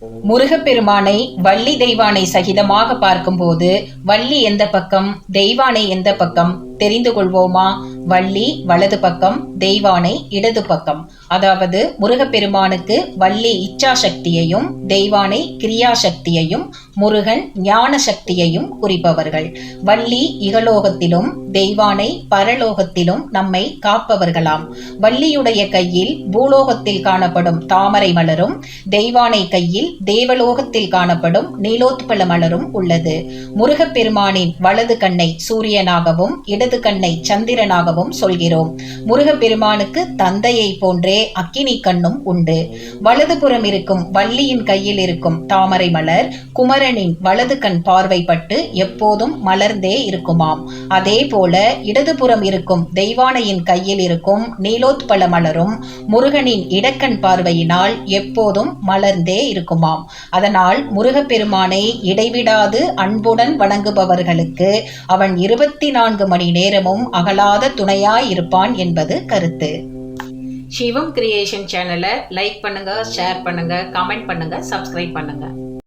முருகப்பெருமானை வள்ளி தெய்வானை சகிதமாக பார்க்கும்போது வள்ளி எந்த பக்கம், தெய்வானை எந்த பக்கம் தெரிந்து கொள்வோமா? வள்ளி வலது பக்கம், தெய்வானை இடது பக்கம். அதாவது முருகப்பெருமானுக்கு வள்ளி இச்சா சக்தியையும் தெய்வானை கிரியா சக்தியையும் முருகன் ஞான சக்தியையும் குறிப்பவர்கள். வள்ளி இகலோகத்திலும் தெய்வானை பரலோகத்திலும் நம்மை காப்பவர்களாம். வள்ளியுடைய கையில் பூலோகத்தில் காணப்படும் தாமரை மலரும் தெய்வானை கையில் தேவலோகத்தில் காணப்படும் நீலோத்பல மலரும் உள்ளது. முருகப்பெருமானின் வலது கண்ணை சூரியனாகவும் இடது கண்ணை சந்திரனாகவும் சொல்கிறோம். முருகப்பெருமானுக்கு தந்தையை போன்றே அக்கினி கண்ணும் உண்டு. வலதுபுறம் இருக்கும் வள்ளியின் கையில் இருக்கும் தாமரை மலர் குமரனின் வலது கண் பார்வைப்பட்டு எப்போதும் மலர்ந்தே இருக்குமாம். அதே போல இடதுபுறம் இருக்கும் தெய்வானையின் கையில் இருக்கும் நீலோத்பல மலரும் முருகனின் இடக்கண் பார்வையினால் எப்போதும் மலர்ந்தே இருக்குமாம். அதனால் முருகப்பெருமானை இடைவிடாது அன்புடன் வணங்குபவர்களுக்கு அவன் 24 மணி நேரமும் அகலாத துணையாய் இருப்பான் என்பது கருத்து. சிவம் கிரியேஷன் சேனலை லைக் பண்ணுங்க, ஷேர் பண்ணுங்க, கமெண்ட் பண்ணுங்க, சப்ஸ்கிரைப் பண்ணுங்க.